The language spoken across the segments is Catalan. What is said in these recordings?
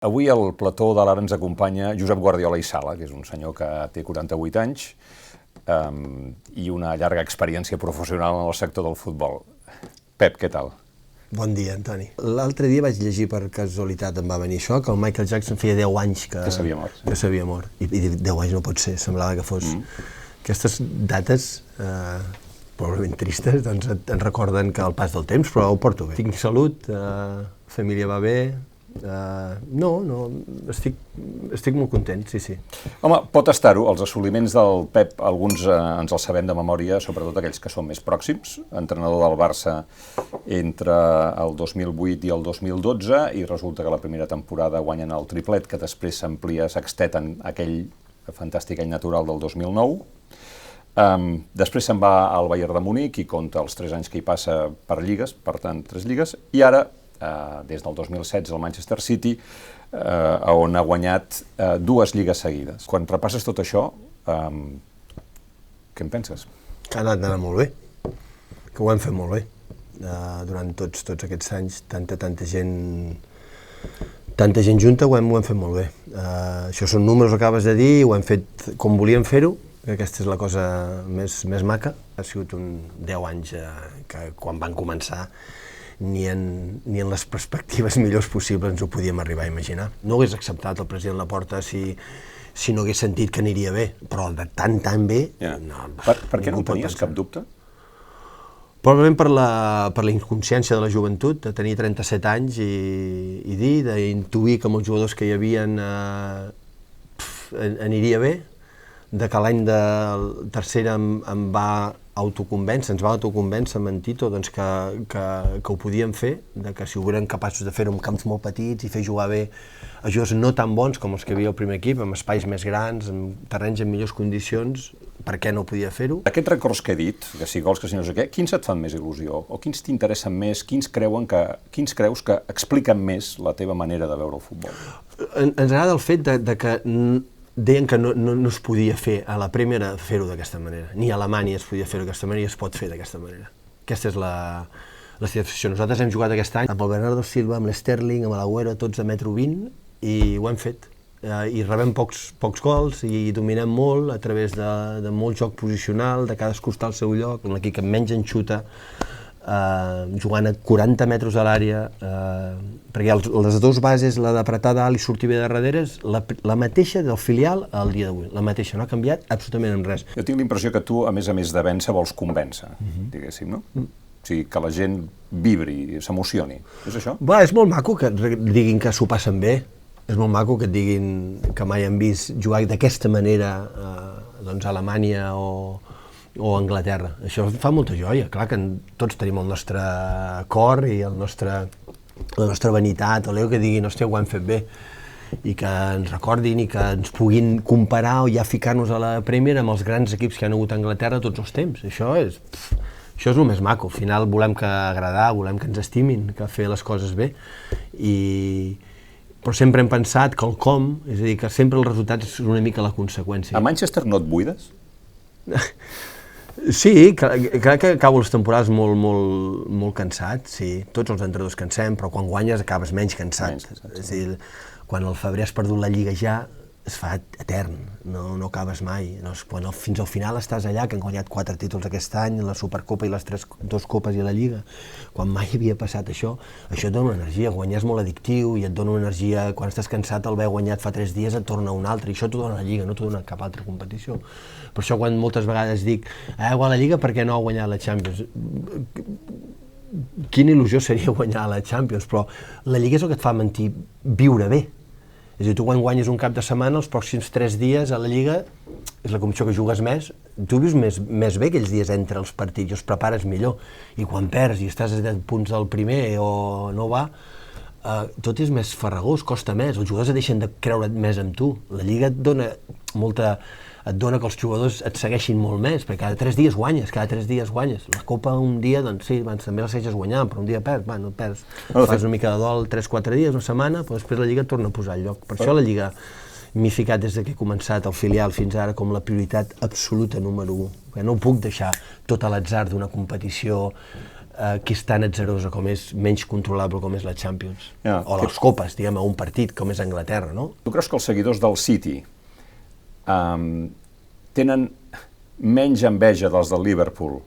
Avui al plató de l'Ara ens acompanya Josep Guardiola i Sala, que és un senyor que té 48 anys i una llarga experiència professional en el sector del futbol. Pep, què tal? Bon dia, Antoni. L'altre dia vaig llegir per casualitat, em va venir això, que el Michael Jackson feia 10 anys que s'havia mort. Que s'havia mort. I 10 anys no pot ser, semblava que fos. Aquestes dates, probablement tristes, doncs ens recorden que el pas del temps, però ho porto bé. Tinc salut, família va bé, estic molt content, sí. Home, pot estar-ho. Els assoliments del Pep, alguns ens els sabem de memòria, sobretot aquells que són més pròxims. Entrenador del Barça entre el 2008 i el 2012, i resulta que la primera temporada guanyen el triplet, que després s'amplia, s'exteten aquell fantàstic any natural del 2009. Després se'n va al Bayern de Munic i compta els 3 anys que hi passa per lligues, per tant, 3 lligues, i ara des del 2016 al Manchester City, on ha guanyat 2 lligues seguides. Quan repasses tot això, què en penses? Que ha anat molt bé, que ho hem fet molt bé. Durant tots aquests anys, tanta gent junta, ho hem fet molt bé. Això són números, acabes de dir, ho hem fet com volíem fer-ho, que aquesta és la cosa més maca. Ha sigut 10 anys que quan van començar ni en les perspectives millors possibles ens ho podíem arribar a imaginar. No hagués acceptat el president Laporta si no hagués sentit que aniria bé, però de tan bé... Per què no tenies cap dubte? Probablement per la inconsciència de la joventut, de tenir 37 anys i d'intuir que amb els jugadors que hi havia aniria bé, de que l'any de tercera ens va autoconvèncer amb Tito que ho podíem fer, que si ho érem capaços de fer-ho en camps molt petits i fer jugar bé a jugadors no tan bons com els que hi havia al primer equip, amb espais més grans, amb terrenys en millors condicions, per què no podia fer-ho? Aquests records que he dit, que si gols, que si no sé què, quins et fan més il·lusió? O quins t'interessen més? Quins creus que expliquen més la teva manera de veure el futbol? Ens agrada el fet de que deien que no es podia fer a la Premier fer-ho d'aquesta manera, ni a Alemanya es podia fer-ho d'aquesta manera i es pot fer d'aquesta manera. Aquesta és la situació. Nosaltres hem jugat aquest any amb el Bernardo Silva, amb l'Sterling, amb l'Agüero, tots a 1,20 m, i ho hem fet. I rebem pocs gols i dominem molt a través de molt joc posicional, de cadascú està al seu lloc, l'equip que menys enxuta, jugant a 40 metres a l'àrea, perquè les 2 bases, la d'apretar dalt i sortir bé de darrere, és la mateixa del filial al dia d'avui, la mateixa, no ha canviat absolutament en res. Jo tinc l'impressió que tu, a més de vèncer, vols convèncer, diguéssim, no? O sigui, que la gent vibri, s'emocioni. És això? És molt maco que diguin que s'ho passen bé, és molt maco que et diguin que mai han vist jugar d'aquesta manera a Alemanya o a Anglaterra. Això fa molta joia. Clar que tots tenim el nostre cor i la nostra vanitat, o l'ego que diguin, hòstia, ho hem fet bé, i que ens recordin i que ens puguin comparar o ja ficar-nos a la Premier amb els grans equips que han hagut a Anglaterra tots els temps. Això és el més maco. Al final volem agradar, volem que ens estimin, que fer les coses bé, però sempre hem pensat que el com, és a dir, que sempre el resultat és una mica la conseqüència. A Manchester no et buides? Sí, crec que acabo les temporades molt cansat, sí. Tots els entrenadors cansem, però quan guanyes acabes menys cansat. És a dir, quan al febrer has perdut la Lliga ja, es fa etern, no acabes mai. Quan fins al final estàs allà, que han guanyat 4 títols aquest any, la Supercopa i les 2 copes i la Lliga, quan mai havia passat això et dona una energia. Guanyar és molt addictiu i et dona una energia. Quan estàs cansat, el haver guanyat fa 3 dies et torna un altre, i això t'ho dona la Lliga, no t'ho dona cap altra competició. Per això quan moltes vegades dic guanyar la Lliga, per què no ha guanyat la Champions? Quina il·lusió seria guanyar la Champions, però la Lliga és el que et fa viure bé. És a dir, tu quan guanyes un cap de setmana, els pròxims 3 dies a la Lliga, és la competició que jugues més, tu vius més bé aquells dies entre els partits i els prepares millor. I quan perds i estàs a 10 punts del primer o no va, tot és més farragós, costa més, els jugadors et deixen de creure més en tu. La Lliga et dona que els jugadors et segueixin molt més, perquè cada 3 dies guanyes. La Copa un dia, doncs sí, també la segueixes guanyant, però un dia perds, no perds. Fas una mica de dol 3-4 dies, una setmana, però després la Lliga et torna a posar al lloc. Per això la Lliga m'he ficat des que he començat el filial fins ara com la prioritat absoluta número 1. No puc deixar tot a l'atzar d'una competició que és tan atzerosa com és, menys controlable com és la Champions. O les copes, diguem, a un partit, com és Anglaterra, no? Tu creus que els seguidors del City tenen menys enveja dels del Liverpool,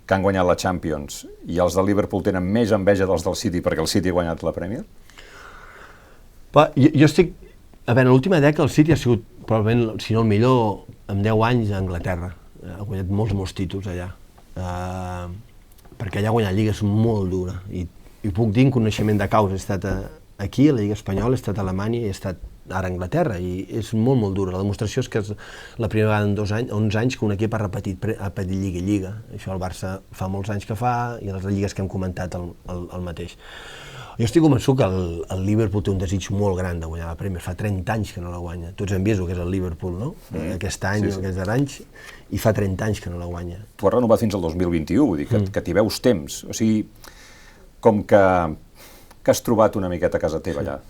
que han guanyat la Champions, i els del Liverpool tenen més enveja dels del City perquè el City ha guanyat la Premier? Jo estic... A veure, l'última dècada el City ha sigut probablement, si no el millor, en 10 anys a Anglaterra. Ha guanyat molts títols allà. Perquè allà guanyar lliga és molt dura. I puc dir en coneixement de causa. He estat aquí, a la Lliga Espanyola, he estat a Alemanya i he estat ara a Anglaterra. I és molt dura. La demostració és que és la primera vegada en 11 anys que un equip ha repetit lliga i lliga. Això el Barça fa molts anys que fa i les lligues que hem comentat el mateix. Jo estic convençut que el Liverpool té un desig molt gran de guanyar la Premier. Fa 30 anys que no la guanya. Tots hem vist el que és el Liverpool, no? Aquest any, aquests anys, i fa 30 anys que no la guanya. Tu has renovat fins al 2021, vull dir que t'hi veus temps. O sigui, com que has trobat una miqueta a casa teva allà.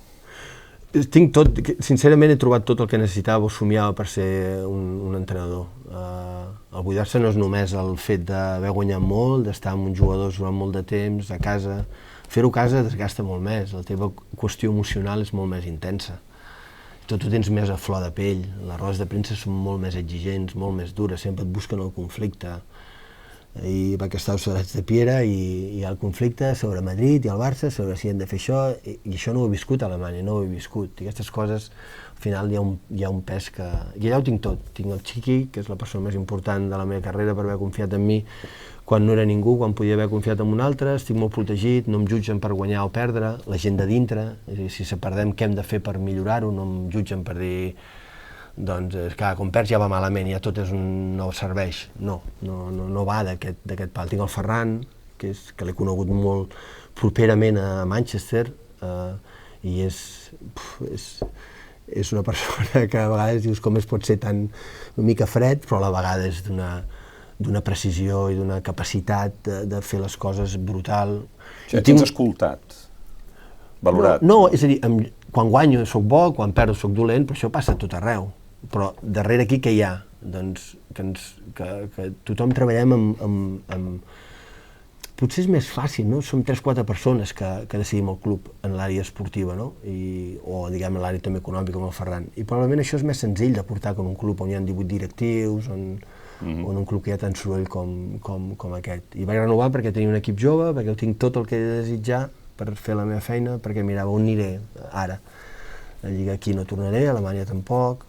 Tinc tot, sincerament he trobat tot el que necessitava o somiava per ser un entrenador. El buidar-se no és només el fet d'haver guanyat molt, d'estar amb uns jugadors durant molt de temps, a casa. Fer-ho a casa desgasta molt més, la teva qüestió emocional és molt més intensa. Tot ho tens més a flor de pell, les rodes de premsa són molt més exigents, molt més dures, sempre et busquen el conflicte. I vaig estar als Solars de Piera i hi ha el conflicte sobre Madrid i el Barça, sobre si hem de fer això, i això no ho he viscut a Alemanya, no ho he viscut. I aquestes coses, al final hi ha un pes que... I allà ho tinc tot. Tinc el Chiqui, que és la persona més important de la meva carrera per haver confiat en mi quan no era ningú, quan podia haver confiat en un altre, estic molt protegit, no em jutgen per guanyar o perdre, la gent de dintre, és a dir, si perdem què hem de fer per millorar-ho, no em jutgen per dir doncs, clar, quan perds ja va malament, ja tot no serveix. No va d'aquest pal. Tinc el Ferran, que l'he conegut molt properament a Manchester, i és una persona que a vegades dius com es pot ser tan una mica fred, però a la vegada és d'una precisió i d'una capacitat de fer les coses brutal. T'has escoltat, valorat? No, és a dir, quan guanyo soc bo, quan perdo soc dolent, però això passa a tot arreu. Però darrere aquí què hi ha? Doncs que tothom treballem amb... Potser és més fàcil, no? Som 3-4 persones que decidim el club en l'àrea esportiva, no? O diguem en l'àrea també econòmica com el Ferran. I probablement això és més senzill de portar que en un club on hi ha 18 directius, o en un club que hi ha tant soroll com aquest. I vaig renovar perquè tenia un equip jove, perquè tinc tot el que he de desitjar per fer la meva feina, perquè mirava on aniré ara. La Lliga aquí no tornaré, a Alemanya tampoc.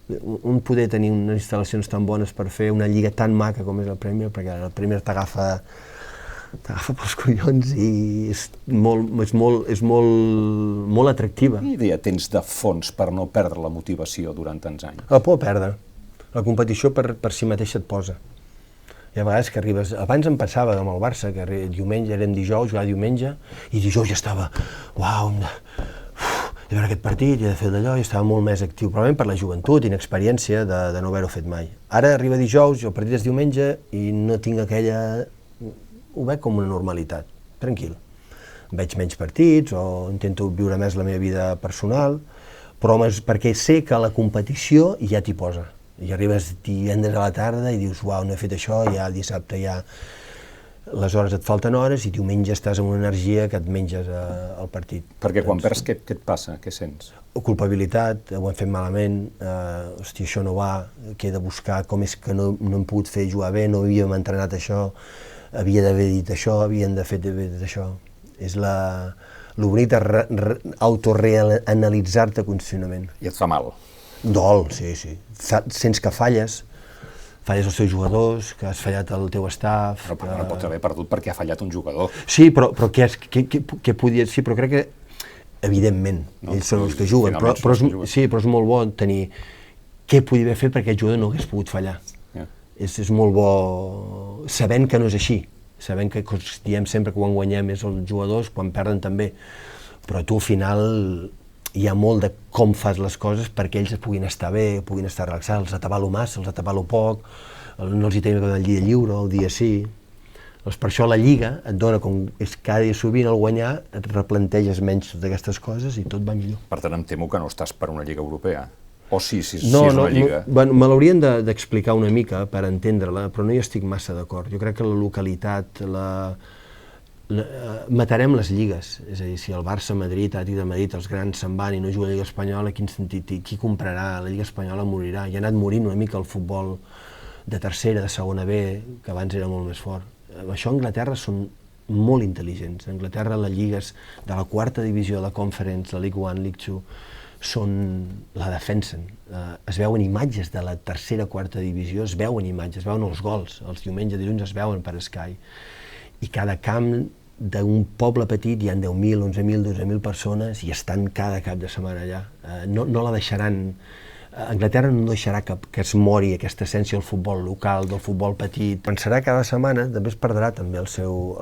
Un poder tenir unes instal·lacions tan bones per fer una lliga tan maca com és la Premier, perquè la Premier t'agafa pels collons i és molt atractiva. Quina idea tens de fons per no perdre la motivació durant tants anys? La por a perdre. La competició per si mateixa et posa. Hi ha vegades que arribes... Abans em passava amb el Barça, que diumenge, érem dijous, jugava diumenge, i dijous ja estava... Uau, he de veure aquest partit, he de fer d'allò, i estava molt més actiu, probablement per la joventut, inexperiència de no haver-ho fet mai. Ara arriba dijous, el partit és diumenge, i no tinc aquella... Ho veig com una normalitat, tranquil. Veig menys partits, o intento viure més la meva vida personal, però perquè sé que la competició ja t'hi posa. I arribes divendres a la tarda i dius, uau, no he fet això, ja dissabte ja... Les hores et falten hores i diumenge estàs amb una energia que et menges al partit. Perquè quan perds, què et passa? Què sents? Culpabilitat, ho hem fet malament, hòstia, això no va, que he de buscar com és que no hem pogut fer jugar bé, no havíem entrenat això, havia d'haver dit això, havíem de fer això. És lo bonic d'autoreanalitzar-te contínuament. I et fa mal? Dol, sí. Sents que falles els teus jugadors, que has fallat el teu staff... Però no pots haver perdut perquè ha fallat un jugador. Sí, però què podia... Sí, però crec que, evidentment, ells són els que juguen, però és molt bo tenir què podia haver fet perquè aquest jugador no hagués pogut fallar. És molt bo sabent que no és així, sabent que diem sempre que quan guanyem és els jugadors, quan perden també, però tu al final hi ha molt de com fas les coses perquè ells puguin estar bé, puguin estar relaxats, els atabalo massa, els atabalo poc, no els hi tenim el dia lliure, el dia sí. Per això la Lliga et dona, com és cada dia sovint al guanyar, et replanteges menys d'aquestes coses i tot va millor. Per tant, em temo que no estàs per una Lliga Europea. O si és una lliga? Bueno, me l'haurien d'explicar una mica per entendre-la, però no hi estic massa d'acord. Jo crec que la localitat, matarem les lligues. És a dir, si el Barça, Madrid, Atlètic de Madrid, els grans se'n van i no juga a la Lliga Espanyola, quin sentit? Qui comprarà? La Lliga Espanyola morirà. I ha anat morint una mica el futbol de tercera, de segona B, que abans era molt més fort. Això a Anglaterra són molt intel·ligents. A Anglaterra les lligues de la quarta divisió, la Conference, la League One, League Two, la defensen. Es veuen imatges de la tercera, quarta divisió, es veuen imatges, es veuen els gols. Els diumenges, dilluns es veuen per Sky. I cada camp d'un poble petit hi ha 10.000, 11.000, 12.000 persones i estan cada cap de setmana allà. No la deixaran... Anglaterra no deixarà que es mori aquesta essència del futbol local, del futbol petit. Pensarà cada setmana, també es perdrà també el seu...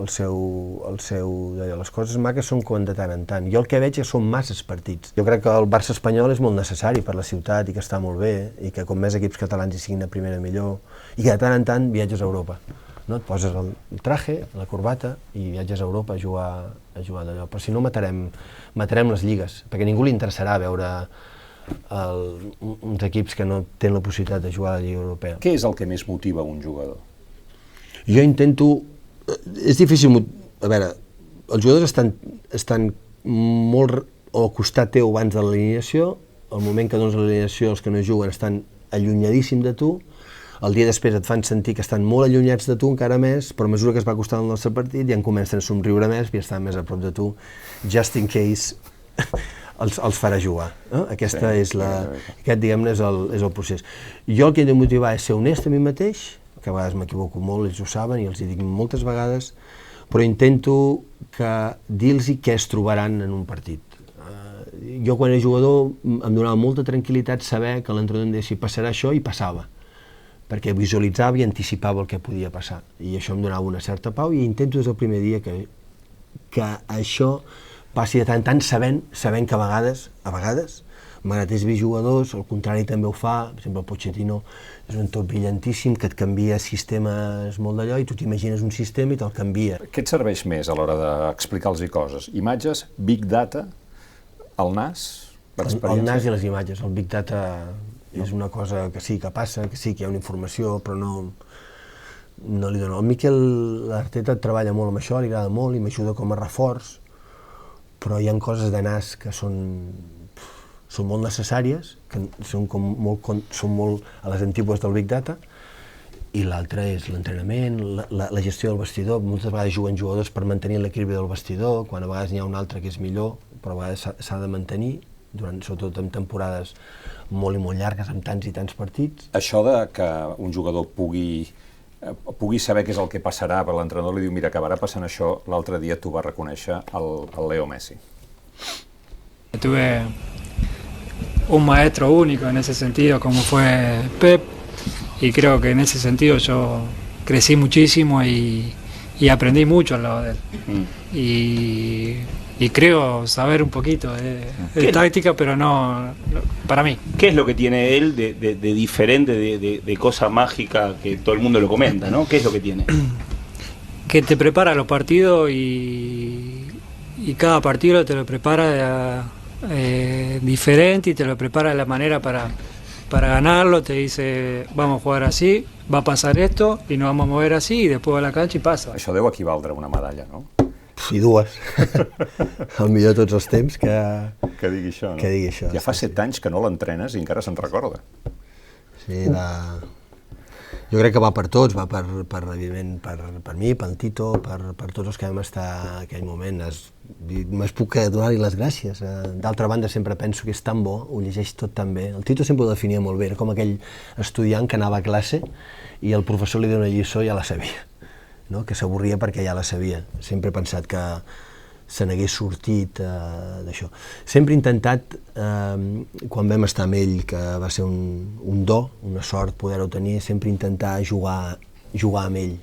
Les coses maques són com de tant en tant. Jo el que veig és que són masses partits. Jo crec que el Barça espanyol és molt necessari per la ciutat i que està molt bé, i que com més equips catalans hi siguin a primera millor, i que de tant en tant viatges a Europa. No? Et poses el traje, la corbata, i viatges a Europa a jugar d'allò. Però si no matarem les lligues, perquè a ningú li interessarà veure uns equips que no tenen la possibilitat de jugar a la Lliga Europea. Què és el que més motiva un jugador? Jo intento... És difícil... A veure, els jugadors estan molt al costat teu abans de l'alineació, al moment que dones l'alineació els que no juguen estan allunyadíssim de tu, el dia després et fan sentir que estan molt allunyats de tu encara més, però a mesura que es va acostant el nostre partit ja en comencen a somriure més i estan més a prop de tu, just in case els farà jugar. Aquest, diguem-ne, és el procés. Jo el que he de motivar és ser honest a mi mateix, que a vegades m'equivoco molt, ells ho saben i els hi dic moltes vegades, però intento dir-los què es trobaran en un partit. Jo quan era jugador em donava molta tranquil·litat saber que l'entrenador em deia si passarà això i passava, perquè visualitzava i anticipava el que podia passar, i això em donava una certa pau i intento des del primer dia que això passi de tant en tant sabent que a vegades, malgrat és vist jugadors, el contrari també ho fa, per exemple el Pochettino és un tot brillantíssim que et canvia sistemes molt d'allò i tu t'imagines un sistema i te'l canvia. Què et serveix més a l'hora d'explicar-los coses? Imatges, big data, el nas, l'experiència? El nas i les imatges, el big data és una cosa que sí que passa, que sí que hi ha una informació, però no li dono. El Mikel Arteta treballa molt amb això, li agrada molt i m'ajuda com a reforç, però hi ha coses de nas que són molt necessàries, que són molt a les antípodes del Big Data, i l'altre és l'entrenament, la gestió del vestidor. Moltes vegades juguen jugadors per mantenir l'equilibri del vestidor, quan a vegades n'hi ha un altre que és millor, però a vegades s'ha de mantenir, sobretot en temporades molt i molt llargues, amb tants i tants partits. Això de que un jugador pugui saber què és el que passarà, per l'entrenador li diu, mira, acabarà passant això, l'altre dia t'ho va reconèixer el Leo Messi. Tuve un maestro único en ese sentido, como fue Pep, y creo que en ese sentido yo crecí muchísimo y aprendí mucho al lado de él. Y creo saber un poquito de táctica, pero no para mí. ¿Qué es lo que tiene él de diferente, de cosa mágica que todo el mundo lo comenta, ¿no? ¿Qué es lo que tiene? Que te prepara los partidos y cada partido te lo prepara diferente y te lo prepara de la manera para ganarlo. Te dice, vamos a jugar así, va a pasar esto y nos vamos a mover así y después va a la cancha y pasa. Això deu equivaldre a una medalla, no? I dues. El millor de tots els temps que digui això, no? Que digui això. Ja fa 7 anys que no l'entrenes i encara se'n recorda. Sí, jo crec que va per tots, va evidentment, per mi, pel Tito, per tots els que vam estar en aquell moment. Només puc donar-li les gràcies. D'altra banda, sempre penso que és tan bo, ho llegeix tot tan bé. El Tito sempre ho definia molt bé, era com aquell estudiant que anava a classe i el professor li deia una lliçó i ja la sabia. No? Que s'avorria perquè ja la sabia. Sempre he pensat que se n'hagués sortit d'això. Sempre he intentat, quan vam estar amb ell, que va ser un do, una sort poder-ho tenir, sempre intentar jugar amb ell,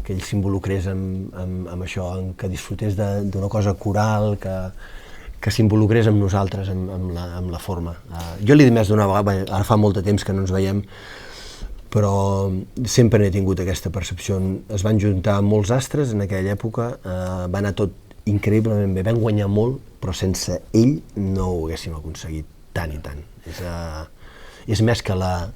que ell s'involucrés amb això, que disfrutés d'una cosa coral, que s'involucrés amb nosaltres, amb la forma. Jo li he dit més d'una vegada, ara fa molt de temps que no ens veiem, però sempre n'he tingut aquesta percepció. Es van juntar molts astres en aquella època, va anar tot increïblement bé, vam guanyar molt, però sense ell no ho haguéssim aconseguit tant i tant. és més que la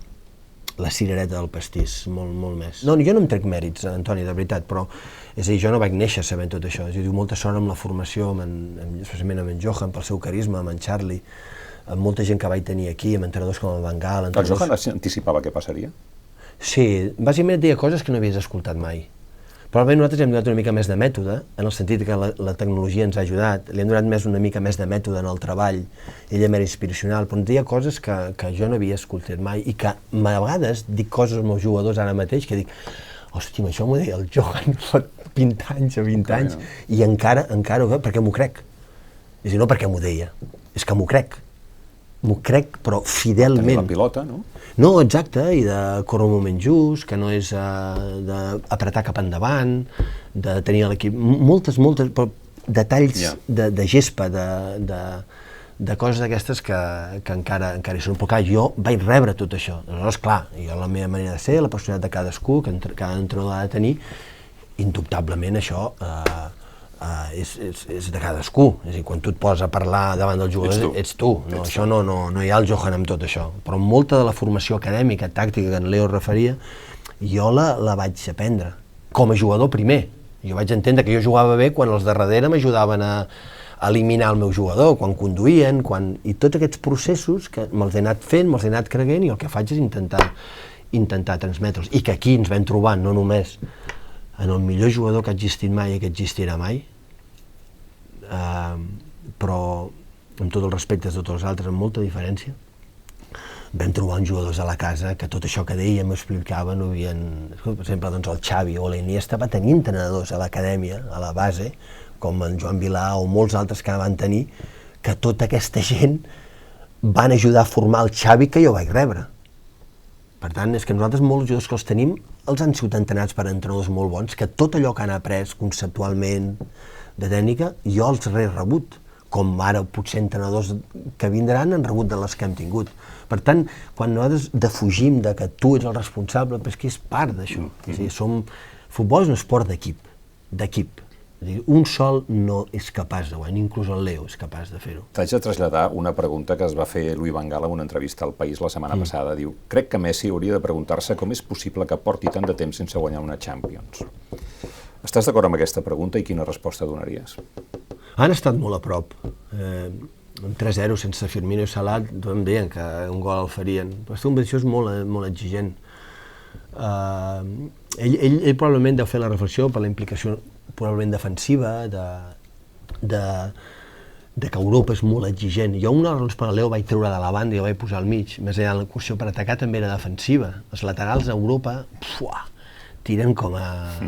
cirereta del pastís, molt més. No, jo no em trec mèrits, Antoni, de veritat, però és a dir, jo no vaig néixer sabent tot això. És a dir, molta sort amb la formació, especialment amb en Johan, pel seu carisma, amb en Charlie, amb molta gent que vaig tenir aquí, amb entrenadors com el Van Gaal... El Johan anticipava què passaria? Sí, bàsicament et deia coses que no havies escoltat mai. Probablement nosaltres hem donat una mica més de mètode, en el sentit que la tecnologia ens ha ajudat, li hem donat una mica més de mètode en el treball, ella era inspiracional, però em deia coses que jo no havia escoltat mai i que a vegades dic coses als meus jugadors ara mateix que dic, hòstia, això m'ho deia el Johan fa 20 anys o 20 anys, i encara perquè m'ho crec. És a dir, no perquè m'ho deia, és que m'ho crec. M'ho crec, però fidelment. Tenir la pilota, no? No, exacte, i de córrer un moment just, que no és d'apretar cap endavant, de tenir l'equip... Moltes detalls de gespa, de coses d'aquestes que encara hi són. Però clar, jo vaig rebre tot això. Aleshores, clar, jo la meva manera de ser, la personalitat de cadascú, que cada entrenador ha de tenir, indubtablement això és de cadascú. És a dir, quan tu et poses a parlar davant dels jugadors, ets tu. No, això no hi ha el Johan amb tot això. Però molta de la formació acadèmica, tàctica, que en Leo referia, jo la vaig aprendre. Com a jugador primer. Jo vaig entendre que jo jugava bé quan els de darrere m'ajudaven a eliminar el meu jugador, quan conduïen, i tots aquests processos que me'ls he anat fent, me'ls he anat creient, i el que faig és intentar transmetre'ls. I que aquí ens vam trobar, no només en el millor jugador que ha existit mai i que existirà mai, però amb tot el respecte a tots els altres, amb molta diferència, vam trobar uns jugadors a la casa que tot això que deia m'explicaven, per exemple, doncs el Xavi o l'Iniesta va tenir entrenadors a l'acadèmia, a la base, com en Joan Vilà o molts altres que van tenir, que tota aquesta gent van ajudar a formar el Xavi que jo vaig rebre. Per tant, és que nosaltres molts jugadors que els tenim els han sigut entrenats per entrenadors molt bons, que tot allò que han après conceptualment de tècnica, jo els he rebut, com ara potser entrenadors que vindran han rebut de les que hem tingut. Per tant, quan nosaltres defugim de que tu ets el responsable, és que és part d'això. És a dir, futbol és un esport d'equip. Un sol no és capaç de guanyar, inclús el Leo és capaç de fer-ho. T'haig de traslladar una pregunta que es va fer Louis Van Gaal en una entrevista al País la setmana passada. Diu, crec que Messi hauria de preguntar-se com és possible que porti tant de temps sense guanyar una Champions. Estàs d'acord amb aquesta pregunta i quina resposta donaries? Han estat molt a prop. Un 3-0 sense Firmino i Salah, em deien que un gol el farien. Però aquesta competició és molt exigent. Ell probablement deu fer la reflexió per la implicació probablement defensiva, de que Europa és molt exigent. Jo una de les raons per Leo vaig treure de la banda i el vaig posar al mig, més enllà de la qüestió per atacar també era defensiva. Els laterals a Europa tiren com a... Sí,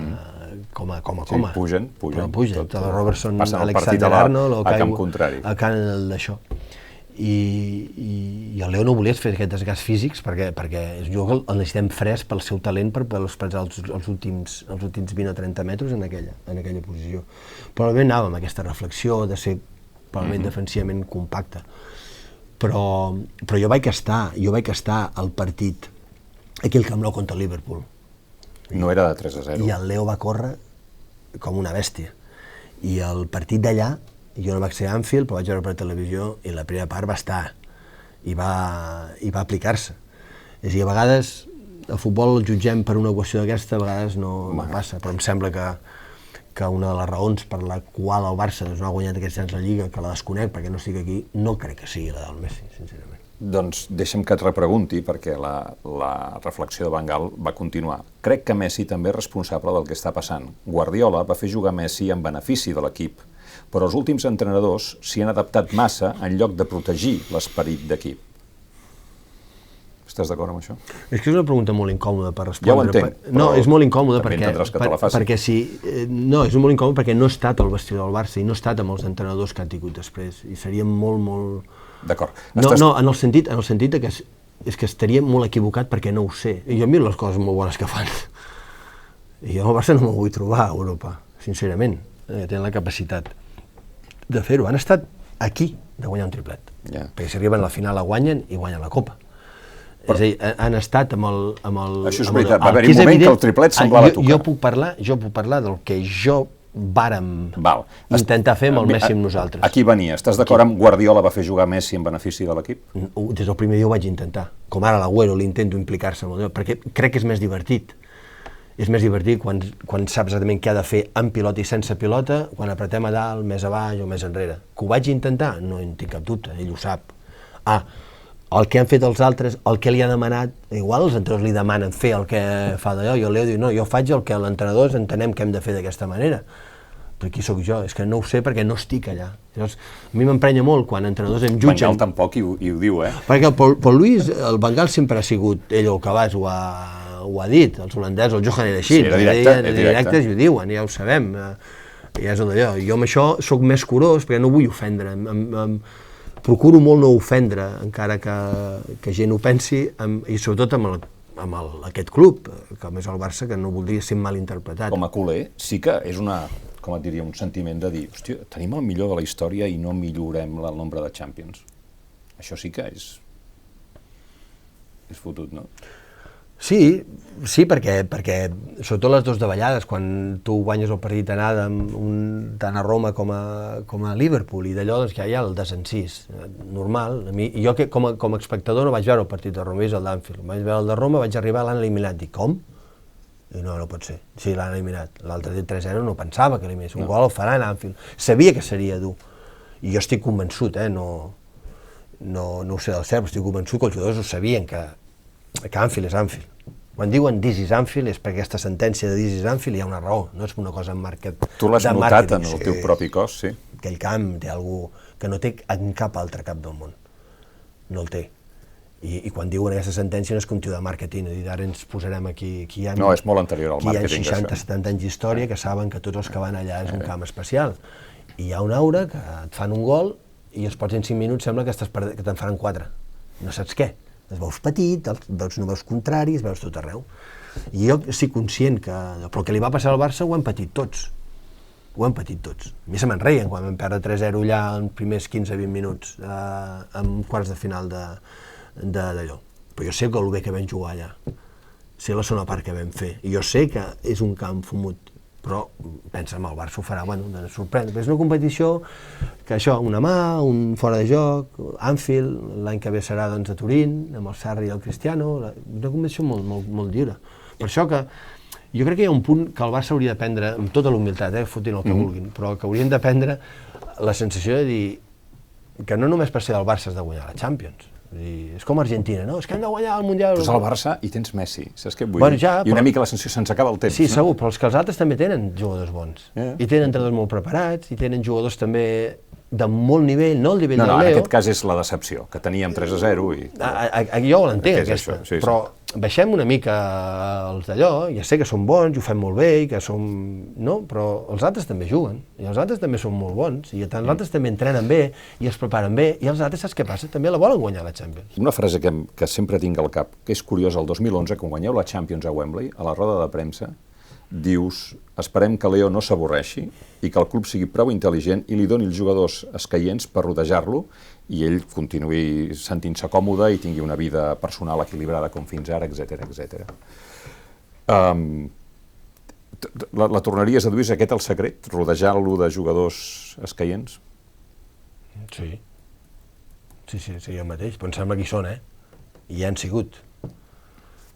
pugen. Robertson, passen el Alexander partit Arnold, a camp contrari. A camp d'això. I el Leo no volia fer aquest desgast físics perquè és un jugador que el necessitem fresc pel seu talent per expressar els últims 20 o 30 metres en aquella posició. Probablement anava amb aquesta reflexió de ser probablement defensivament compacte. Però jo vaig estar al partit aquí al Camp Nou contra el Liverpool. No era de 3-0. I el Leo va córrer com una bèstia. I el partit d'allà, jo no vaig ser a Anfield, però vaig veure per televisió i la primera part va estar i va aplicar-se. És a dir, a vegades el futbol el jutgem per una qüestió d'aquesta, a vegades no passa, però em sembla que una de les raons per la qual el Barça no ha guanyat aquests anys la Lliga, que la desconec perquè no estic aquí, no crec que sigui la del Messi, sincerament. Doncs deixa'm que et repregunti, perquè la reflexió de Van Gaal va continuar. Crec que Messi també és responsable del que està passant. Guardiola va fer jugar Messi en benefici de l'equip, però els últims entrenadors s'hi han adaptat massa en lloc de protegir l'esperit d'equip. Estàs d'acord amb això? És que és una pregunta molt incòmoda per respondre. Ja ho entenc. No, és molt incòmoda perquè és molt incòmode perquè no he estat al vestidor del Barça i no he estat amb els entrenadors que han tingut després i seria molt... D'acord. No, en el sentit que és que estaria molt equivocat perquè no ho sé. I jo miro les coses molt bones que fan. I jo al Barça no m'ho vull trobar a Europa, sincerament. Tenen la capacitat de fer-ho. Han estat aquí de guanyar un triplet. Perquè si arriben a la final la guanyen i guanyen la Copa. És a dir, han estat amb el... Això és veritat, va haver-hi un moment que el triplet semblava tocar. Jo puc parlar del que jo vàrem intentar fer amb el Messi amb nosaltres. Aquí venia. Estàs d'acord amb Guardiola va fer jugar Messi en benefici de l'equip? Des del primer dia ho vaig intentar. Com ara l'Agüero, l'intento implicar-se molt, perquè crec que és més divertit. És més divertit quan saps exactament què ha de fer amb pilota i sense pilota, quan apretem a dalt, més a baix o més enrere. Que ho vaig intentar? No en tinc cap dubte, ell ho sap. El que han fet els altres, el que li ha demanat, igual els entrenadors li demanen fer el que fa d'allò, i el Leo diu, no, jo faig el que els entrenadors entenem que hem de fer d'aquesta manera. Però qui sóc jo? És que no ho sé perquè no estic allà. Llavors, a mi m'emprenya molt quan entrenadors em jutgen... Van Gaal tampoc i ho diu, Perquè el Luis, el Van Gaal sempre ha sigut, ell o Cabàs ho ha dit, els holandesos, el Johan era així, sí, era directes i ho diuen, ja ho sabem, ja és d'allò. Jo amb això sóc més curós perquè no vull ofendre, procuro molt no ofendre, encara que gent ho pensi, i sobretot amb aquest club, que més el Barça, que no voldria ser mal interpretat. Com a culer, sí que és com et diria, un sentiment de dir, hòstia, tenim el millor de la història i no millorem el nombre de Champions. Això sí que és fotut, no? Sí, perquè sobretot les dues davallades, quan tu guanyes el partit d'anada tant a Roma com a Liverpool, i d'allò doncs, que hi ha el desencís, normal. Jo com a espectador no vaig veure el partit de Roma, és el d'Anfield. Vaig veure el de Roma, vaig arribar, l'han eliminat, dic, com? I no pot ser. Sí, l'han eliminat. L'altre dia 3-0 no pensava que eliminés. Un gol el faran a Anfield. Sabia que seria dur. I jo estic convençut, no ho sé del cert, però estic convençut que els jugadors ho sabien, que Anfield és Anfield. Quan diuen This is Anfield és perquè aquesta sentència de This is Anfield hi ha una raó, no és una cosa en màrqueting. Tu l'has notat en el teu propi cos, sí? Aquell camp té alguna cosa que no té en cap altre cap del món. No el té. I quan diuen aquesta sentència no és un tio de màrqueting, ara ens posarem aquí... No, és molt anterior al màrqueting. Hi ha 60-70 anys d'història que saben que tots els que van allà és un camp especial. I hi ha una aura que et fan un gol i els pots en 5 minuts sembla que te'n faran 4. No saps què. Els veus petit, veus números contraris, veus tot arreu. I jo estic conscient que el que li va passar al Barça ho hem patit tots. Ho hem patit tots. A mi se me'n reien quan vam perdre 3-0 allà en primers 15-20 minuts, en quarts de final d'allò. Però jo sé el bé que vam jugar allà. Sé la segona part que vam fer. I jo sé que és un camp fumut. Però pensa, el Barça ho farà, de sorprendre. Però és una competició que això, una mà, un fora de joc, Anfield, l'any que ve serà a Turín, amb el Sarri i el Cristiano, una competició molt lliure. Per això que jo crec que hi ha un punt que el Barça hauria de prendre, amb tota la humilitat, fotin el que vulguin, però que haurien de prendre la sensació de dir que no només per ser del Barça has de guanyar la Champions. És com Argentina, no? És que hem de guanyar el Mundial... Però és el Barça i tens Messi, saps què et vull dir? I una mica la sensació se'ns acaba el temps. Sí, segur, però els que els altres també tenen jugadors bons. I tenen entrenadors molt preparats, i tenen jugadors també de molt nivell, no el nivell del Leo. No, en aquest cas és la decepció, que teníem 3-0 i... Jo ho entenc, aquesta, però baixem una mica els d'allò, ja sé que són bons, i ho fem molt bé, i que som... No, però els altres també juguen, i els altres també són molt bons, i els altres també entrenen bé, i es preparen bé, i els altres, saps què passa? També la volen guanyar la Champions. Una frase que sempre tinc al cap, que és curiosa, el 2011, quan guanyeu la Champions a Wembley, a la roda de premsa, dius, esperem que Leo no s'avorreixi i que el club sigui prou intel·ligent i li doni els jugadors escaients per rodejar-lo i ell continuï sentint-se còmode i tingui una vida personal equilibrada com fins ara, etc. La tornaries a dur, és aquest el secret? Rodejar-lo de jugadors escaients? Sí, el mateix, però em sembla que hi són, i hi han sigut.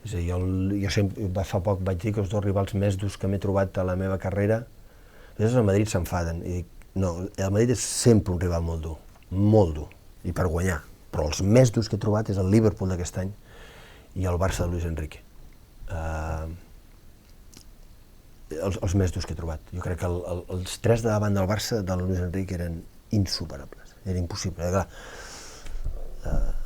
És a dir, jo sempre, fa poc vaig dir que els 2 rivals més durs que m'he trobat a la meva carrera, el Madrid s'enfaden, i dic, no, el Madrid és sempre un rival molt dur, i per guanyar, però els més durs que he trobat és el Liverpool d'aquest any i el Barça de Luis Enrique. Els més durs que he trobat. Jo crec que els 3 de davant del Barça de Luis Enrique eren insuperables, era impossible.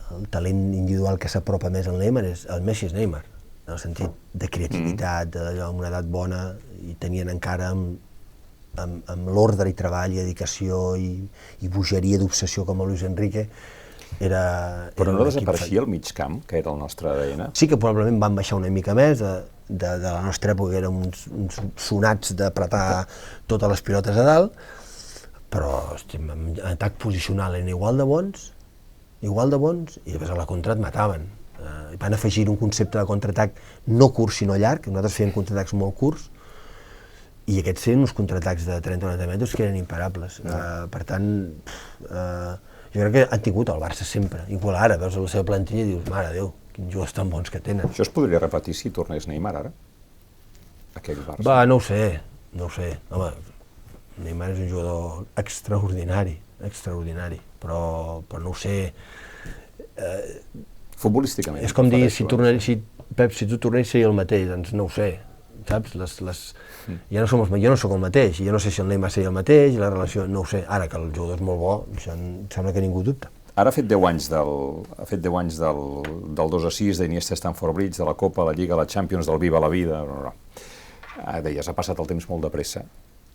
El talent individual que s'apropa més al Neymar el Messi és Neymar, en el sentit de creativitat, amb una edat bona, i tenien encara amb l'ordre i treball i dedicació i bogeria d'obsessió com a Luis Enrique. Però no desapareixia el mig camp, que era el nostre ADN? Sí que probablement van baixar una mica més de la nostra època, que érem uns sonats d'apretar totes les pilotes a dalt, però en atac posicional eren igual de bons, i després a la contra et mataven. Van afegir un concepte de contraatac no curt sinó llarg, nosaltres fèiem contraatacs molt curts, i aquests eren uns contraatacs de 30-40 metres que eren imparables. Per tant, jo crec que han tingut el Barça sempre. Igual ara, veus la seva plantilla i dius, mare de Déu, quins jugadors tan bons que tenen. Això es podria repetir si tornés Neymar ara? Aquell Barça. Va, no ho sé. Home, Neymar és un jugador extraordinari, però no ho sé. Futbolísticament. És com dir, Pep, si tu tornessis seria el mateix, doncs no ho sé, saps? Jo no sóc el mateix, jo no sé si el Neymar seria el mateix, la relació, no ho sé. Ara que el jugador és molt bo, això em sembla que ningú dubta. Ara ha fet 10 anys del 2-6, d'Iniesta Stamford Bridge, de la Copa, la Lliga, la Champions, del Viva la Vida. Deies, ha passat el temps molt de pressa.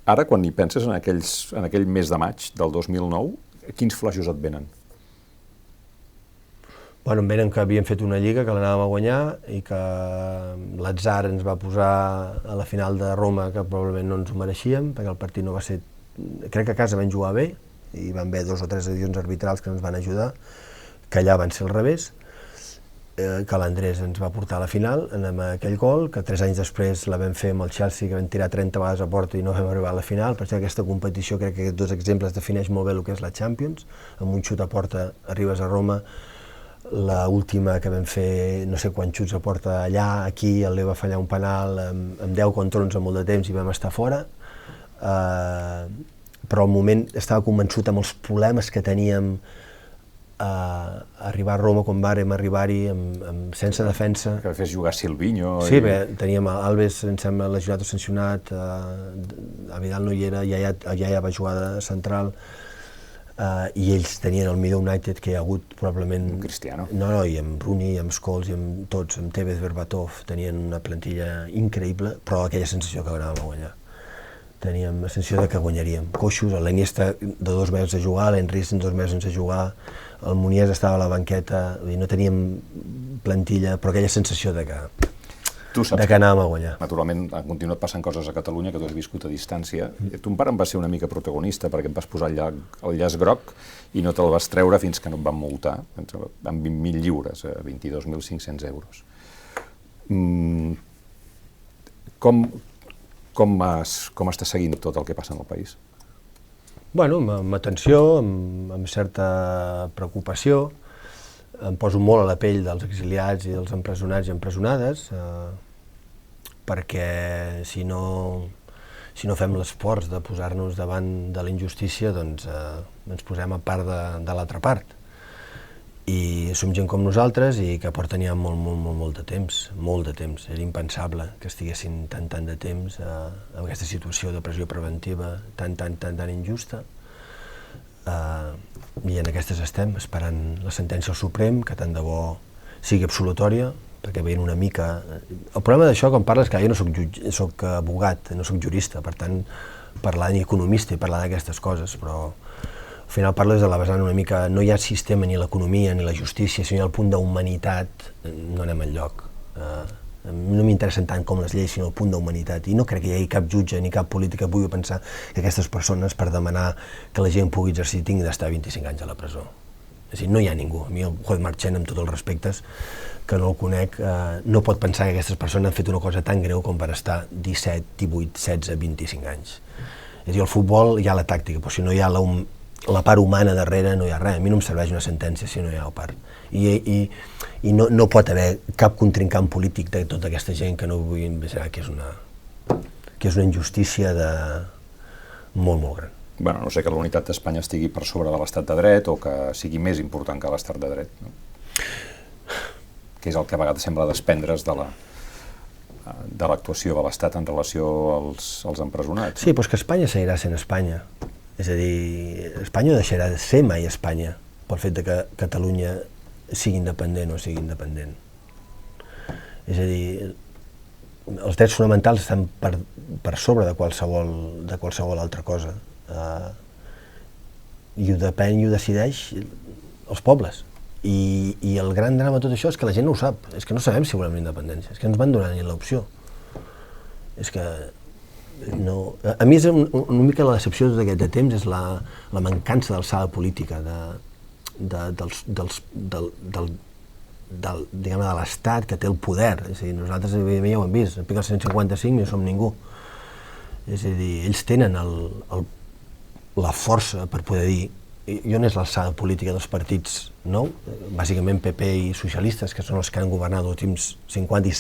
Ara, quan hi penses en aquell mes de maig del 2009, quins flaixos et venen? Bueno, em venen que havíem fet una lliga, que l'anàvem a guanyar i que l'atzar ens va posar a la final de Roma, que probablement no ens ho mereixíem, perquè el partit no va ser... Crec que a casa vam jugar bé, i van haver 2 o 3 decisions arbitrals que ens van ajudar, que allà van ser al revés, que l'Andrés ens va portar a la final amb aquell gol, que 3 anys després la vam fer amb el Chelsea, que vam tirar 30 vegades a porta i no vam arribar a la final. Per això aquesta competició, crec que aquests 2 exemples defineix molt bé el que és la Champions. Amb un xut a porta arribes a Roma, l'última que vam fer no sé quants xuts a porta allà, aquí el Leo va fallar un penal amb 10 contra 11 molt de temps i vam estar fora, però al moment estava convençut amb els problemes que teníem arribar a Roma quan vàrem arribar-hi sense defensa. Que fes jugar Silvinho... Sí, bé, teníem Alves, em sembla, lesionat o sancionat, a Vidal no hi era, ja va jugar de central, i ells tenien el millor United que hi ha hagut probablement... Cristiano. No, i amb Rooney, amb Scholes, i amb tots, amb Tevez, Berbatov, tenien una plantilla increïble, però aquella sensació que anàvem a guanyar. Teníem la sensació de que guanyaríem. Coixos, l'Iniesta de 2 mesos a jugar, l'Henry de 2 mesos a jugar, el Munies estava a la banqueta, no teníem plantilla, però aquella sensació de que anàvem a guanyar. Naturalment, han continuat passant coses a Catalunya que tu has viscut a distància. Ton pare em va ser una mica protagonista perquè em vas posar el llaç groc i no te'l vas treure fins que no et van multar amb 20.000 lliures, 22.500 euros. Com estàs seguint tot el que passa en el país? Bueno, amb atenció, amb certa preocupació. Em poso molt a la pell dels exiliats i dels empresonats i empresonades, perquè si no fem l'esforç de posar-nos davant de la injustícia, doncs ens posem a part de l'altra part. I som gent com nosaltres i que porten ja molt de temps, molt de temps. Era impensable que estiguessin tant de temps en aquesta situació de pressió preventiva tan injusta. I en aquestes estem, esperant la sentència al Suprem, que tant de bo sigui absolutòria, perquè veient una mica... El problema d'això, quan parles, que jo no soc abogat, no soc jurista, per tant, parlar ni economista i parlar d'aquestes coses, però al final parles de la vessant una mica... No hi ha sistema ni l'economia ni la justícia, si no hi ha el punt d'humanitat, no anem enlloc. No m'interessen tant com les lleis, sinó el punt d'humanitat. I no crec que hi hagi cap jutge ni cap polític que pugui pensar que aquestes persones, per demanar que la gent pugui exercir, tingui d'estar 25 anys a la presó. És a dir, no hi ha ningú. A mi el juez Marchena, amb tots els respectes, que no el conec, no pot pensar que aquestes persones han fet una cosa tan greu com per estar 17, 18, 16, 25 anys. És a dir, al futbol hi ha la tàctica, però si no hi ha la part humana darrere no hi ha res. A mi no em serveix una sentència si no hi ha la part. I no pot haver cap contrincant polític de tota aquesta gent que no vull imaginar que és una injustícia molt gran. Bueno, no sé que la unitat d'Espanya estigui per sobre de l'estat de dret o que sigui més important que l'estat de dret, no? Que és el que a vegades sembla desprendre's de l'actuació de l'estat en relació als empresonats. Sí, però és que Espanya seguirà sent Espanya. És a dir, Espanya no deixarà de ser mai Espanya pel fet que Catalunya sigui independent o sigui independent. És a dir, els drets fonamentals estan per sobre de qualsevol altra cosa. I ho depèn i ho decideix els pobles. I el gran drama de tot això és que la gent no ho sap. És que no sabem si volem la independència. És que no ens van donar ni l'opció. És que no... A mi és una mica la decepció de tot aquest temps és la mancança d'alçada política de l'estat que té el poder. És a dir, nosaltres ja ho hem vist, pica el 155 i no som ningú. És a dir, ells tenen la força per poder dir i on és l'alçada política dels partits nou, bàsicament PP i socialistes, que són els que han governat els últims 50 i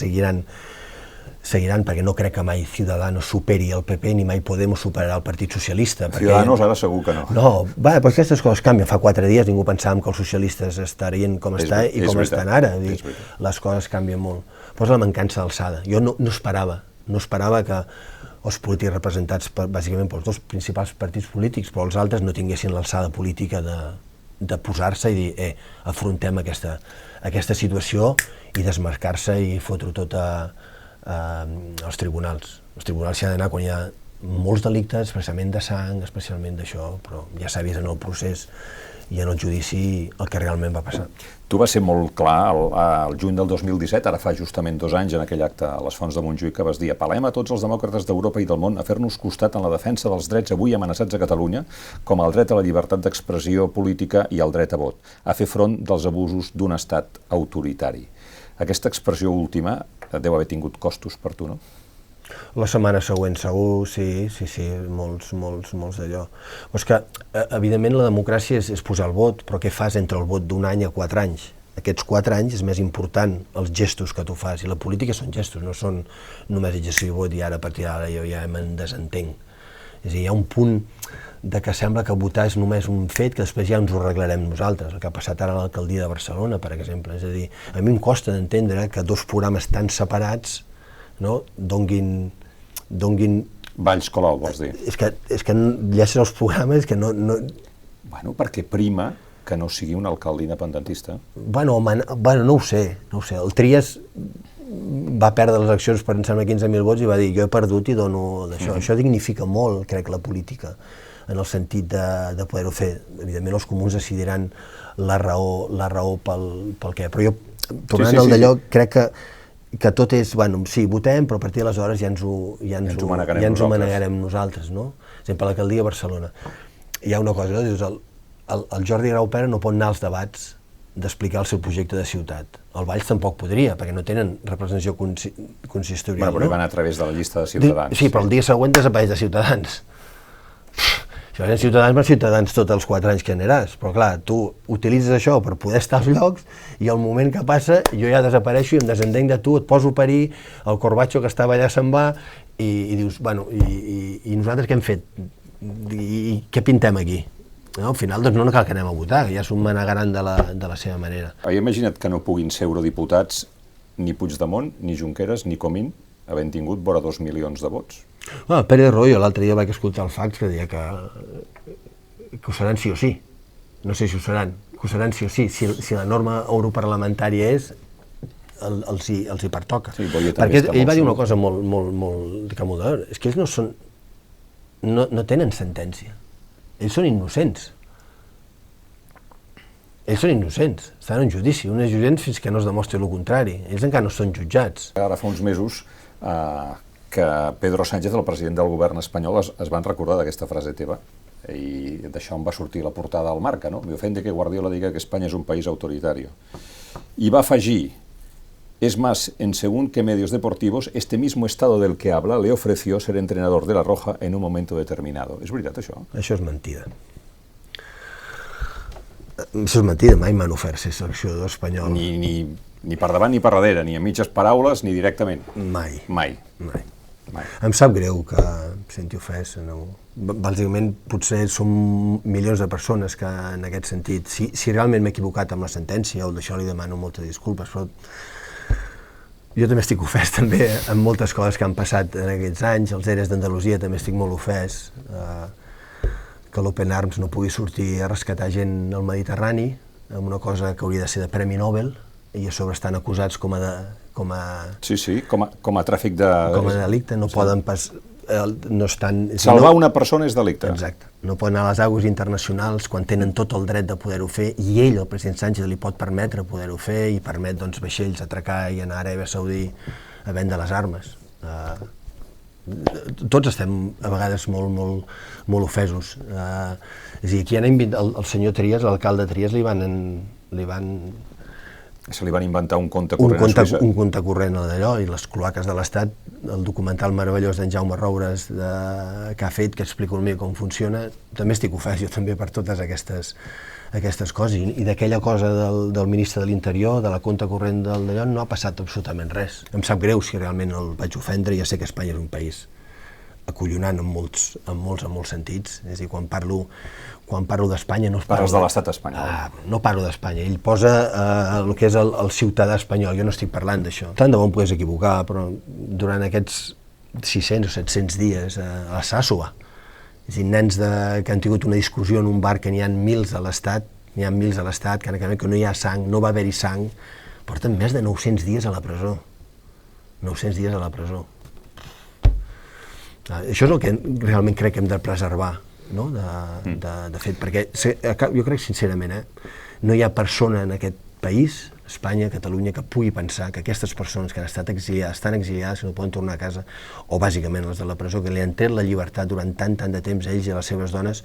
seguiran, perquè no crec que mai Ciudadanos superi el PP ni mai Podemos superarà el Partit Socialista. Ciudadanos ara segur que no. No, però aquestes coses canvien. Fa 4 dies ningú pensàvem que els socialistes estarien com està i com estan ara. Les coses canvien molt. Però és la mancança d'alçada. Jo no esperava que els polítics representats bàsicament pels 2 principals partits polítics, però els altres no tinguessin l'alçada política de posar-se i dir afrontem aquesta situació i desmarcar-se i fotre tot als tribunals. Els tribunals s'hi ha d'anar quan hi ha molts delictes, especialment de sang, especialment d'això, però ja s'ha vist en el procés i en el judici el que realment va passar. Tu vas ser molt clar al juny del 2017, ara fa justament 2 anys, en aquell acte a les Fonts de Montjuïc, que vas dir: apel·lem a tots els demòcrates d'Europa i del món a fer-nos costat en la defensa dels drets avui amenaçats a Catalunya, com el dret a la llibertat d'expressió política i el dret a vot, a fer front dels abusos d'un estat autoritari. Aquesta expressió última deu haver tingut costos per tu, no? La setmana següent segur, sí, molts d'allò. Però és que, evidentment, la democràcia és posar el vot, però què fas entre el vot d'1 any a 4 anys? Aquests 4 anys és més important els gestos que tu fas, i la política són gestos, no són només exercir el vot i ara a partir d'ara jo ja me'n desentenc. És a dir, hi ha un punt de que sembla que votar és només un fet que després ja ens ho arreglarem nosaltres, el que ha passat ara a l'alcaldia de Barcelona, per exemple. És a dir, a mi em costa d'entendre que 2 programes tan separats donguin... Valls Colau, vols dir? És que llegeixes els programes que no... Bueno, perquè prima que no sigui un alcalde independentista. Bueno, no ho sé. El Trias va perdre les eleccions per, em sembla, 15.000 vots i va dir: jo he perdut i dono d'això. Això dignifica molt, crec, la política, en el sentit de poder-ho fer. Evidentment, els comuns decidiran la raó pel què. Però jo, tornant al d'allò, crec que tot és, bueno, sí, votem, però a partir d'aleshores ja ens ho manegarem nosaltres, no? Per exemple, a l'alcaldia de Barcelona. Hi ha una cosa, no? Dius, el Jordi Graupera no pot anar als debats d'explicar el seu projecte de ciutat. El Valls tampoc podria, perquè no tenen representació consistorial. Bueno, però hi van a través de la llista de Ciutadans. Sí, però el dia següent desapareix de Ciutadans. Si vas a Ciutadans, per Ciutadans tots els 4 anys que aniràs, però clar, tu utilitzes això per poder estar als llocs i al moment que passa jo ja desapareixo i em desentenc de tu, et poso a parir, el Corbacho que estava allà se'n va i dius, bueno, i nosaltres què hem fet? I què pintem aquí? Al final doncs no cal que anem a votar, ja s'ho manegaran de la seva manera. Imagina't que no puguin ser eurodiputats ni Puigdemont, ni Junqueras, ni Comín, havent tingut vora 2 milions de vots. Pérez Royo, l'altre dia vaig escoltar el fax que deia que ho seran sí o sí. No sé si ho seran, que ho seran sí o sí. Si la norma europarlamentària és, els hi pertoca. Sí, perquè ell va dir una cosa molt decamodadora, és que ells no tenen sentència. Ells són innocents. Estan en judici. Un és jutjant fins que no es demostri el contrari. Ells encara no són jutjats. Ara fa uns mesos que Pedro Sánchez, el president del govern espanyol, es van recordar d'aquesta frase teva, i d'això em va sortir la portada al Marca, ¿no? Me ofende que Guardiola diga que España es un país autoritario. I va afegir: es más, en según qué medios deportivos, este mismo estado del que habla le ofreció ser entrenador de la Roja en un momento determinado. És veritat, això? Això és mentida. Això és mentida, mai m'han ofert ser seleccionador espanyol. Ni per davant ni per darrere, ni a mitges paraules ni directament. Mai. Em sap greu que em senti ofès. Bàsicament, potser som milions de persones que en aquest sentit, si realment m'he equivocat amb la sentència, o d'això li demano moltes disculpes, però jo també estic ofès també amb moltes coses que han passat en aquests anys. Els EREs d'Andalusia també estic molt ofès, que l'Open Arms no pugui sortir a rescatar gent al Mediterrani, amb una cosa que hauria de ser de Premi Nobel, i a sobre estan acusats com a tràfic de... Com a delicte, no poden pas... No estan... Salvar una persona és delicte. Exacte. No poden anar a les aigües internacionals quan tenen tot el dret de poder-ho fer, i ell, el president Sánchez, li pot permetre poder-ho fer i permet, doncs, vaixells atracar i anar a Aràbia Saudí a vendre les armes. Tots estem a vegades molt ofesos. És a dir, aquí el senyor Trias, l'alcalde Trias, li van Se li van inventar un compte corrent a Suïssa. Un compte corrent d'allò, i les cloaques de l'Estat, el documental meravellós d'en Jaume Roures que ha fet, que explica una mica com funciona. També estic ofès jo també per totes aquestes coses, i d'aquella cosa del ministre de l'Interior, de la compte corrent d'allò, no ha passat absolutament res. Em sap greu si realment el vaig ofendre, ja sé que Espanya és un país acollonant en molts sentits, és a dir, quan parlo d'Espanya no parles de l'estat espanyol. No parlo d'Espanya, ell posa el que és el ciutadà espanyol, jo no estic parlant d'això. Tant de bo em pogués equivocar, però durant aquests 600 o 700 dies a la Sàssoa, és a dir, nens que han tingut una discussió en un bar que n'hi ha mils a l'Estat, que no hi ha sang, no va haver-hi sang, porten més de 900 dies a la presó. 900 dies a la presó. Això és el que realment crec que hem de preservar, no? De fet, perquè jo crec sincerament, no hi ha persona en aquest país, Espanya, Catalunya, que pugui pensar que aquestes persones que han estat exiliades, estan exiliades, que no poden tornar a casa, o bàsicament les de la presó, que li han tret la llibertat durant tant de temps a ells i a les seves dones,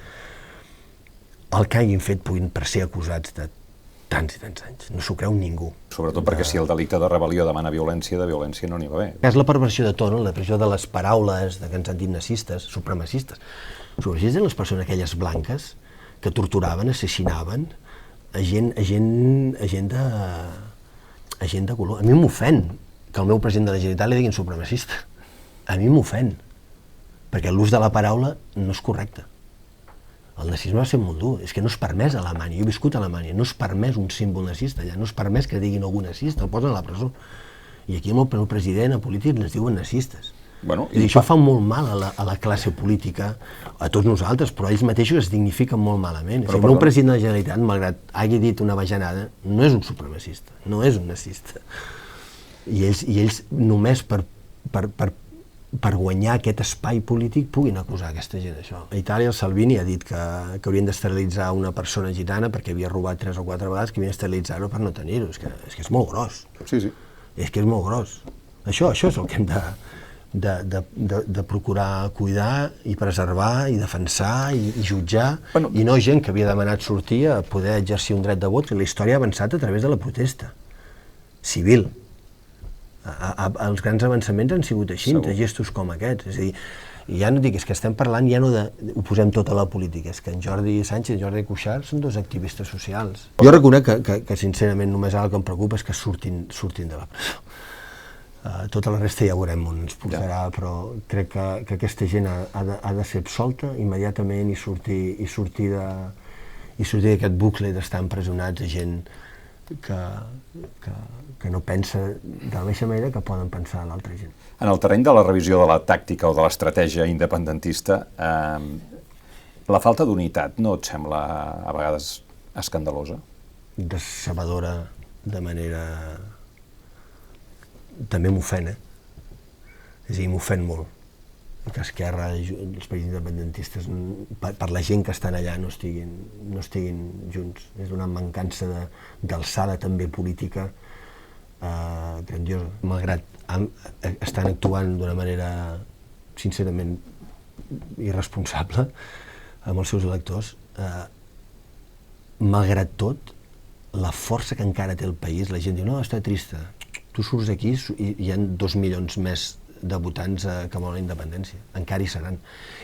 el que hagin fet puguin per ser acusats de tants i tants anys. No s'ho creu ningú. Sobretot perquè si el delicte de rebel·lió demana violència, de violència no n'hi va haver. És la perversió de to, la perversió de les paraules que ens han dit nazistes, supremacistes. Supremacistes eren les persones aquelles blanques que torturaven, assassinaven a gent de color. A mi m'ofèn que al meu president de la Generalitat li diguin supremacista. A mi m'ofèn, perquè l'ús de la paraula no és correcte. El nazisme va ser molt dur, és que no és permès a Alemanya, jo he viscut a Alemanya, no és permès un símbol nazista allà, no és permès que diguin algú nazista, el posen a la presó. I aquí el meu president, a polític, les diuen nazistes. I això fa molt mal a la classe política, a tots nosaltres, però ells mateixos es dignifiquen molt malament. El meu president de la Generalitat, malgrat hagi dit una bajanada, no és un supremacista, no és un nazista. I ells només per guanyar aquest espai polític puguin acusar aquesta gent d'això. A Itàlia el Salvini ha dit que haurien d'esterilitzar una persona gitana perquè havia robat 3 o 4 vegades, que havien d'esterilitzar-ho per no tenir-ho. És que és molt gros. Sí. És que és molt gros. Això és el que hem de procurar cuidar i preservar i defensar i jutjar, i no gent que havia demanat sortir a poder exercir un dret de vot, que la història ha avançat a través de la protesta civil. Els grans avançaments han sigut així, de gestos com aquests. És a dir, ja no dic, és que estem parlant, ja no ho posem tot a la política, és que en Jordi Sánchez i Jordi Cuixart són dos activistes socials. Jo reconec que sincerament només el que em preocupa és que surtin de la presó. Tota la resta ja veurem on ens portarà, però crec que aquesta gent ha de ser absolta immediatament i sortir d'aquest bucle d'estar empresonats a gent que no pensa de la mateixa manera que poden pensar l'altra gent. En el terreny de la revisió de la tàctica o de l'estratègia independentista, la falta d'unitat no et sembla a vegades escandalosa? Decebedora de manera... També m'ofèn, És a dir, m'ofèn molt que Esquerra, els països independentistes, per la gent que estan allà, no estiguin junts. És una mancança d'alçada també política grandiosa. Malgrat estan actuant d'una manera sincerament irresponsable amb els seus electors, malgrat tot, la força que encara té el país, la gent diu, no, està trista. Tu surts aquí i hi ha 2 milions més de votants que volen la independència. Encara hi seran.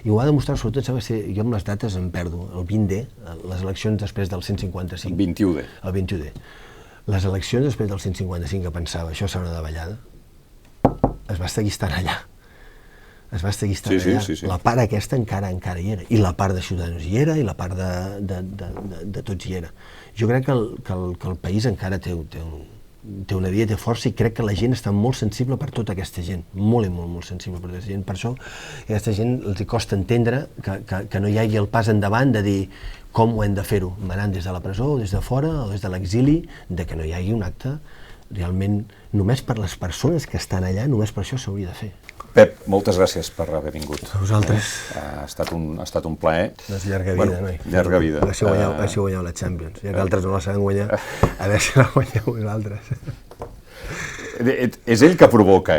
I ho ha demostrat, sobretot, jo amb les dates em perdo. El 20D, les eleccions després del 155. El 21D. El 21D. Les eleccions després del 155, que pensava, això serà una davallada, es va seguir estant allà. Sí. La part aquesta encara hi era. I la part de Ciutadans hi era, i la part de tots hi era. Jo crec que el país encara té una vida, té força, i crec que la gent està molt sensible per tota aquesta gent, molt sensible per tota aquesta gent. Per això a aquesta gent els costa entendre que no hi hagi el pas endavant de dir com ho hem de fer-ho, manant des de la presó, o des de fora, o des de l'exili, de que no hi hagi un acte realment només per les persones que estan allà, només per això s'hauria de fer. Pep, moltes gràcies per haver vingut. A vosaltres. Ha estat un plaer. És llarga vida, noi. Llarga vida. A veure si guanyeu la Champions. Ja que altres no la saben guanyar, a veure si la guanyeu vosaltres. És ell que provoca,